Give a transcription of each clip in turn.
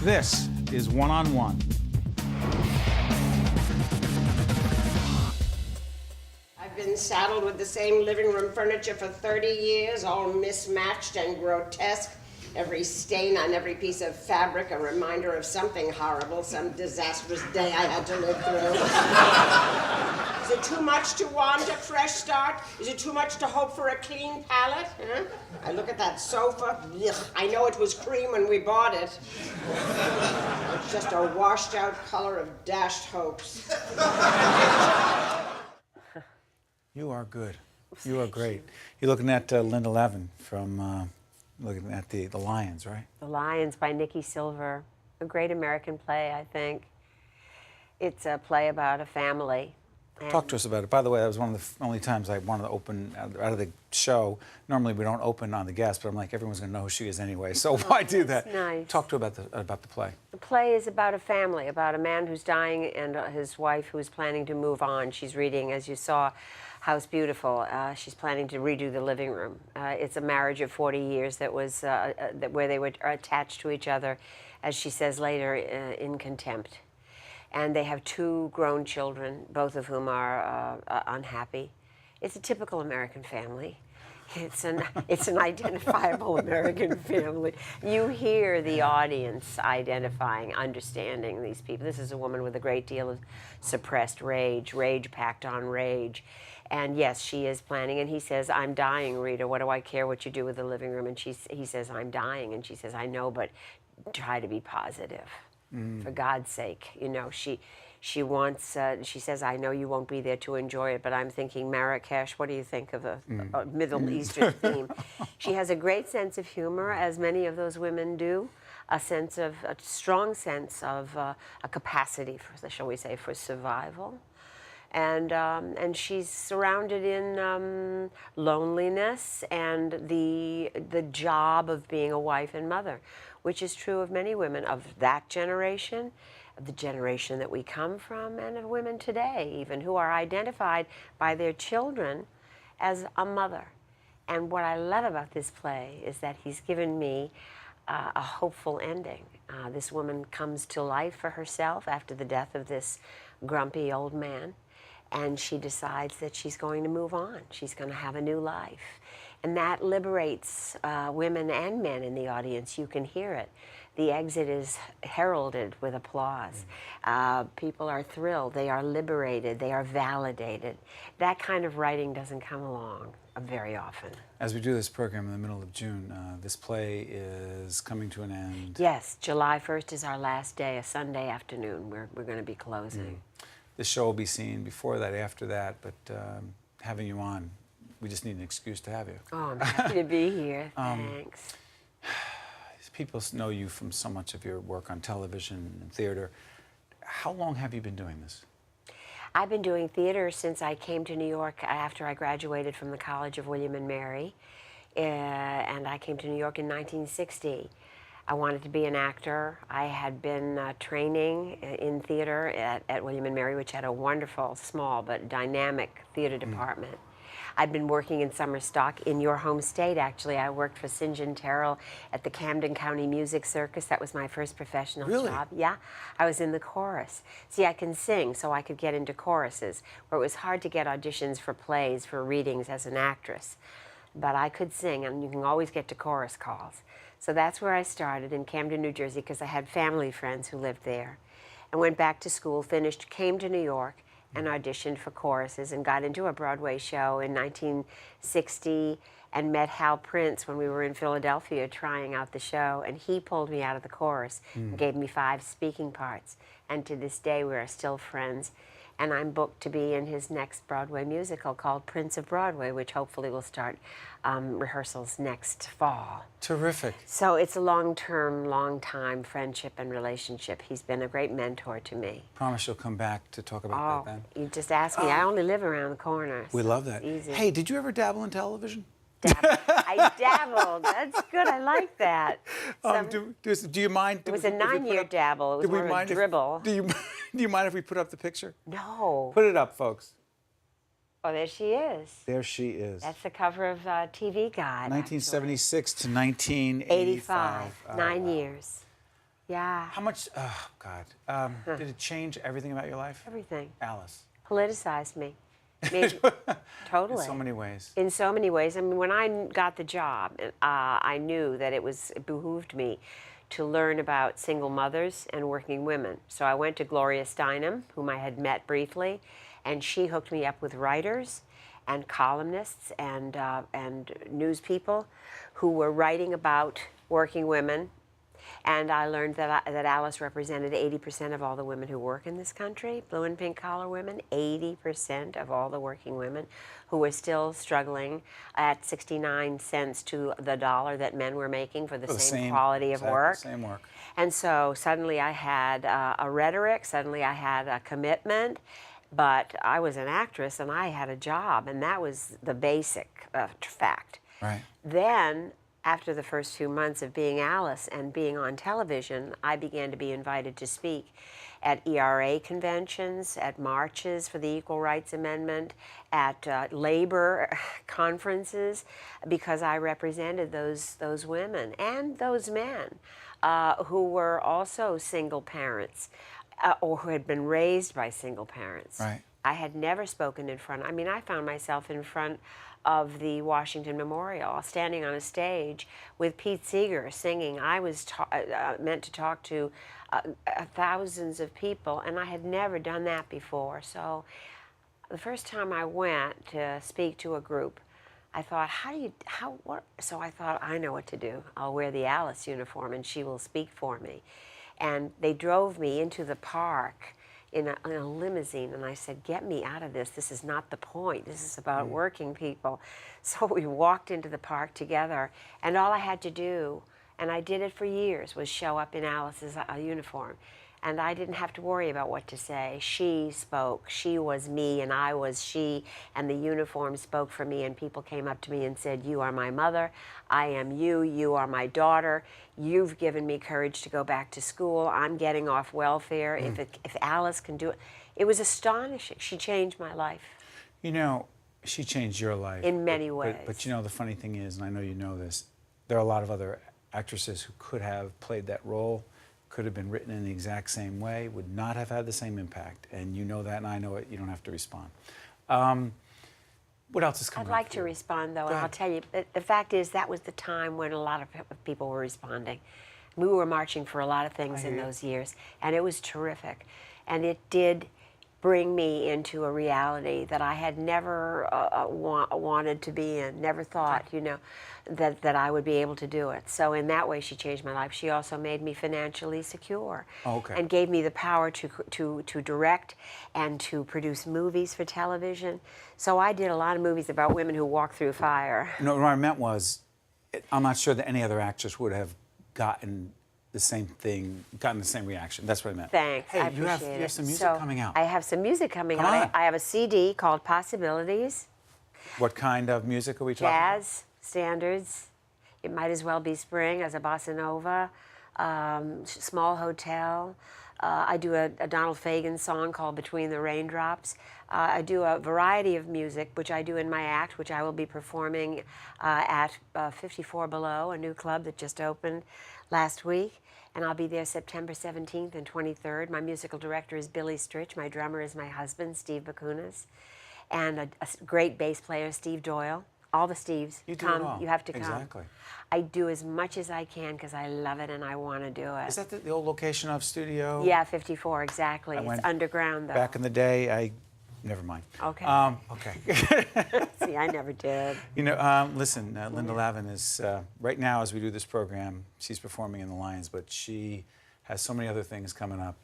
This is One on One. I've been saddled with the same living room furniture for 30 years, all mismatched and grotesque. Every stain on every piece of fabric, a reminder of something horrible, some disastrous day I had to live through. Is it too much to want a fresh start? Is it too much to hope for a clean palette? Huh? I look at that sofa. Ugh, I know it was cream when we bought it. It's just a washed out color of dashed hopes. You are good. You are great. You're looking at Linda Lavin from looking at the Lyons, right? The Lyons by Nikki Silver. A great American play, I think. It's a play about a family. Talk to us about it. By the way, that was one of the only times I wanted to open out of the show. Normally we don't open on the guest, but I'm like, everyone's going to know who she is anyway, so why do that? Nice. Talk to about the play. The play is about a family, about a man who's dying and his wife who is planning to move on. She's reading, as you saw, House Beautiful. She's planning to redo the living room. It's a marriage of 40 years that was where they were attached to each other, as she says later, in contempt. And they have 2 grown children, both of whom are unhappy. It's a typical American family. It's an identifiable American family. You hear the audience identifying, understanding these people. This is a woman with a great deal of suppressed rage, rage packed on rage. And yes, she is planning, and he says, I'm dying, Rita. What do I care what you do with the living room? And he says, I'm dying. And she says, I know, but try to be positive. For God's sake, you know, she wants, she says, I know you won't be there to enjoy it, but I'm thinking Marrakesh, what do you think of a Middle Eastern theme? She has a great sense of humor, as many of those women do, a strong sense of a capacity for, shall we say, for survival. And she's surrounded in loneliness and the job of being a wife and mother, which is true of many women of that generation, of the generation that we come from, and of women today even, who are identified by their children as a mother. And what I love about this play is that he's given me a hopeful ending. This woman comes to life for herself after the death of this grumpy old man, and she decides that she's going to move on. She's going to have a new life. And that liberates women and men in the audience. You can hear it. The exit is heralded with applause. People are thrilled. They are liberated. They are validated. That kind of writing doesn't come along very often. As we do this program in the middle of June, this play is coming to an end. Yes, July 1st is our last day, a Sunday afternoon. We're going to be closing. This show will be seen before that, after that, but having you on, we just need an excuse to have you. Oh, I'm happy to be here. Thanks. People know you from so much of your work on television and theater. How long have you been doing this? I've been doing theater since I came to New York after I graduated from the College of William and Mary. And I came to New York in 1960. I wanted to be an actor. I had been training in theater at William and Mary, which had a wonderful, small, but dynamic theater department. I'd been working in summer stock in your home state, actually. I worked for St. John Terrell at the Camden County Music Circus. That was my first professional job. Yeah, I was in the chorus. See, I can sing, so I could get into choruses, where it was hard to get auditions for plays, for readings as an actress. But I could sing, and you can always get to chorus calls. So that's where I started, in Camden, New Jersey, because I had family friends who lived there. And went back to school, finished, came to New York, and auditioned for choruses and got into a Broadway show in 1960 and met Hal Prince when we were in Philadelphia trying out the show, and he pulled me out of the chorus and gave me 5 speaking parts. And to this day, we are still friends. And I'm booked to be in his next Broadway musical called Prince of Broadway, which hopefully will start rehearsals next fall. Terrific. So it's a long-term, long-time friendship and relationship. He's been a great mentor to me. Promise you'll come back to talk about that then. You just asked me. I only live around the corner. We love that. Easy. Hey, did you ever dabble in television? I dabbled. That's good. I like that. Do you mind? It was a 9-year dabble. It was more of a dribble. Do you mind if we put up the picture? No. Put it up, folks. Oh, there she is. There she is. That's the cover of TV Guide. 1976 to 1985. 9 years. Yeah. How much, oh, God. Did it change everything about your life? Everything. Alice. Politicized me. Made, totally. In so many ways. In so many ways. I mean, when I got the job, I knew that it behooved me to learn about single mothers and working women. So I went to Gloria Steinem, whom I had met briefly, and she hooked me up with writers and columnists and news people who were writing about working women. And I learned that Alice represented 80% of all the women who work in this country, blue and pink collar women, 80% of all the working women who were still struggling at 69 cents to the dollar that men were making for the same quality of work. Same work. And so suddenly I had a rhetoric, suddenly I had a commitment, but I was an actress and I had a job, and that was the basic fact. Right. Then, after the first few months of being Alice and being on television, I began to be invited to speak at ERA conventions, at marches for the Equal Rights Amendment, at labor conferences, because I represented those women and those men who were also single parents or who had been raised by single parents. Right. I had never spoken in front. I mean, I found myself in front of the Washington Memorial, standing on a stage with Pete Seeger singing. I was meant to talk to thousands of people, and I had never done that before. So the first time I went to speak to a group, I thought, what? So I thought, I know what to do. I'll wear the Alice uniform, and she will speak for me. And they drove me into the park in a limousine, and I said, get me out of this. This is not the point. This is about working people. So we walked into the park together, and all I had to do, and I did it for years, was show up in Alice's uniform. And I didn't have to worry about what to say. She spoke. She was me, and I was she, and the uniform spoke for me, and people came up to me and said, you are my mother, I am you, you are my daughter, you've given me courage to go back to school, I'm getting off welfare, if Alice can do it. It was astonishing. She changed my life. You know, she changed your life. In many ways. But you know, the funny thing is, and I know you know this, there are a lot of other actresses who could have played that role, could have been written in the exact same way, would not have had the same impact. And you know that, and I know it. You don't have to respond. What else is coming up? I'd like to respond, though, and I'll tell you, the fact is that was the time when a lot of people were responding. We were marching for a lot of things in those years, and it was terrific. And it did bring me into a reality that I had never wanted to be in, never thought, you know, that I would be able to do it. So in that way, she changed my life. She also made me financially secure and gave me the power to direct and to produce movies for television. So I did a lot of movies about women who walk through fire. No, what I meant was, I'm not sure that any other actress would have gotten the same thing, gotten the same reaction. That's what I meant. Thanks, hey, I appreciate it. You have some music coming out. I have some music coming Come on. I have a CD called Possibilities. What kind of music are we talking about? Jazz, standards. It might as well be spring as a bossa nova. Small Hotel. I do a Donald Fagen song called Between the Raindrops. I do a variety of music, which I do in my act, which I will be performing at 54 Below, a new club that just opened last week. And I'll be there September 17th and 23rd. My musical director is Billy Stritch. My drummer is my husband, Steve Bakunas. And a great bass player, Steve Doyle. All the Steves. You do come. it all. You have to come. Exactly. I do as much as I can because I love it and I want to do it. Is that the old location of studio? Yeah, 54, exactly. It's underground, though. Back in the day, never mind. Okay. Okay. See, I never did. You know, listen, Linda Lavin is, right now as we do this program, she's performing in the Lyons, but she has so many other things coming up.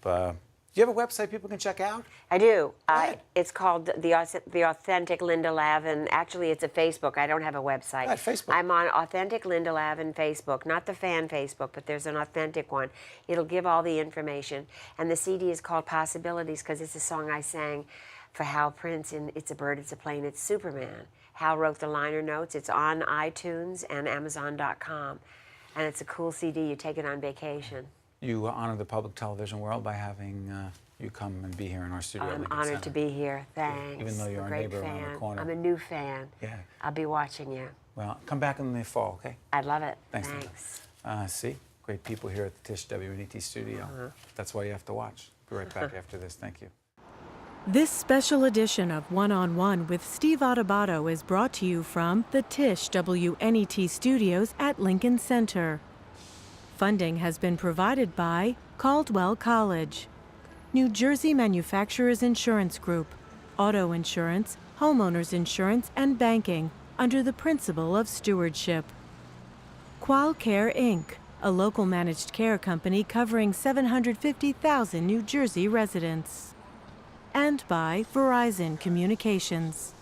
Do you have a website people can check out? I do. It's called the Authentic Linda Lavin. Actually, it's a Facebook. I don't have a website. Right, Facebook. I'm on Authentic Linda Lavin Facebook, not the fan Facebook, but there's an authentic one. It'll give all the information. And the CD is called Possibilities because it's a song I sang for Hal Prince in It's a Bird, It's a Plane, It's Superman. Hal wrote the liner notes. It's on iTunes and Amazon.com. And it's a cool CD. You take it on vacation. You honor the public television world by having you come and be here in our studio. I'm honored to be here. Thanks. Even though you're our neighbor around the corner. I'm a new fan. Yeah. I'll be watching you. Well, come back in the fall, okay? I'd love it. Thanks. Thanks. See? great people here at the Tisch WNET studio. That's why you have to watch. Be right back after this. Thank you. This special edition of One-on-One with Steve Adubato is brought to you from the Tisch WNET studios at Lincoln Center. Funding has been provided by Caldwell College, New Jersey Manufacturers Insurance Group, auto insurance, homeowners insurance, and banking under the principle of stewardship. QualCare Inc., a local managed care company covering 750,000 New Jersey residents. And by Verizon Communications.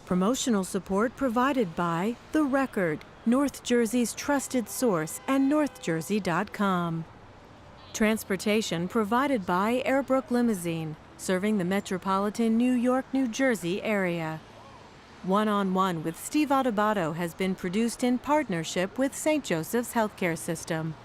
Promotional support provided by The Record, North Jersey's trusted source, and NorthJersey.com. Transportation provided by Airbrook Limousine, serving the metropolitan New York, New Jersey area. One-on-One with Steve Adubato has been produced in partnership with St. Joseph's Healthcare System.